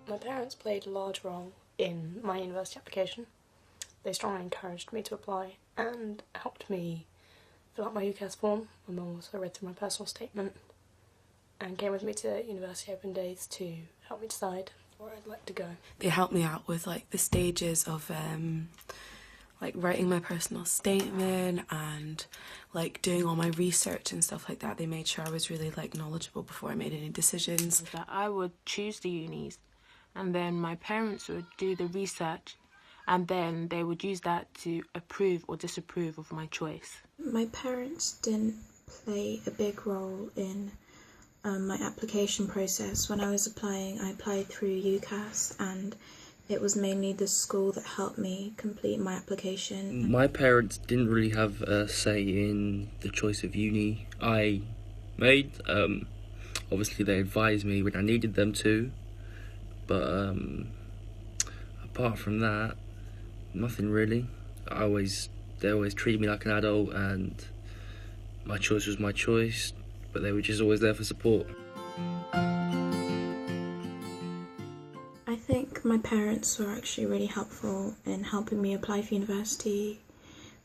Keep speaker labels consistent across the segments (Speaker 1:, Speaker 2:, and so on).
Speaker 1: My parents played a large role in my university application. They strongly encouraged me to apply and helped me fill out my UCAS form. My mum also read through my personal statement and came with me to university open days to help me decide where I'd like to go.
Speaker 2: They helped me out with like the stages of like writing my personal statement and like doing all my research and stuff like that. They made sure I was really like knowledgeable before I made any decisions.
Speaker 3: That I would choose the unis and then my parents would do the research and then they would use that to approve or disapprove of my choice.
Speaker 4: My parents didn't play a big role in my application process. When I was applying, I applied through UCAS and it was mainly the school that helped me complete my application.
Speaker 5: My parents didn't really have a say in the choice of uni I made. Obviously they advised me when I needed them to, but apart from that, nothing really. They always treated me like an adult and my choice was my choice, but they were just always there for support.
Speaker 4: I think my parents were actually really helpful in helping me apply for university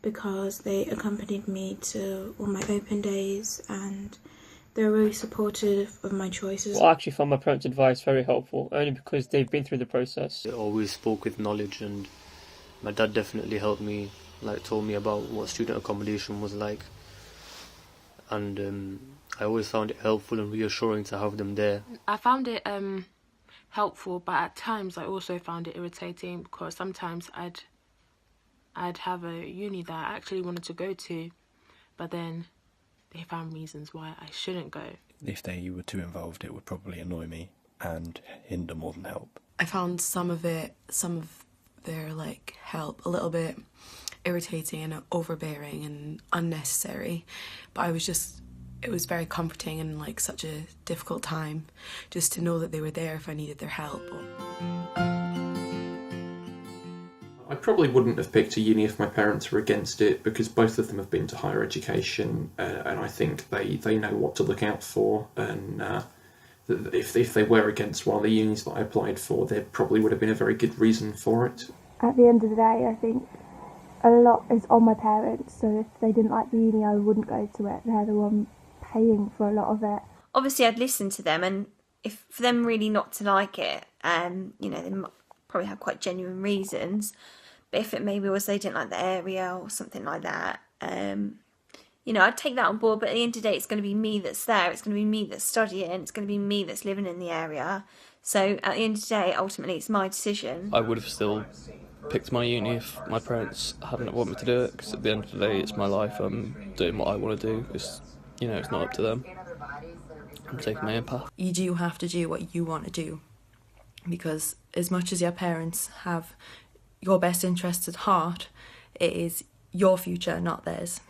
Speaker 4: because they accompanied me to all my open days and they were really supportive of my choices.
Speaker 6: Well, I actually found my parents' advice very helpful, only because they've been through the process.
Speaker 7: They always spoke with knowledge, and my dad definitely helped me, like told me about what student accommodation was like, and I always found it helpful and reassuring to have them there.
Speaker 3: I found it helpful, but at times I also found it irritating because sometimes I'd have a uni that I actually wanted to go to, but then they found reasons why I shouldn't go.
Speaker 8: If they were too involved, it would probably annoy me and hinder more than help.
Speaker 2: I found some of their like help a little bit irritating and overbearing and unnecessary, but it was very comforting in like such a difficult time just to know that they were there if I needed their help.
Speaker 9: I probably wouldn't have picked a uni if my parents were against it, because both of them have been to higher education and I think they know what to look out for, and if they were against one of the unis that I applied for, there probably would have been a very good reason for it.
Speaker 10: At the end of the day, I think a lot is on my parents, so if they didn't like the uni, I wouldn't go to it. They're the one paying for a lot of it.
Speaker 11: Obviously I'd listen to them, and if for them really not to like it, you know, they probably have quite genuine reasons, but if it maybe was they didn't like the area or something like that, you know, I'd take that on board, but at the end of the day it's going to be me that's there, it's going to be me that's studying, it's going to be me that's living in the area, so at the end of the day ultimately it's my decision.
Speaker 12: I would have still picked my uni if my parents hadn't wanted me to do it, because at the end of the day it's my life, I'm doing what I want to do, it's, you know, it's not up to them. I'm taking my own path.
Speaker 2: You do have to do what you want to do, because as much as your parents have your best interests at heart, it is your future, not theirs.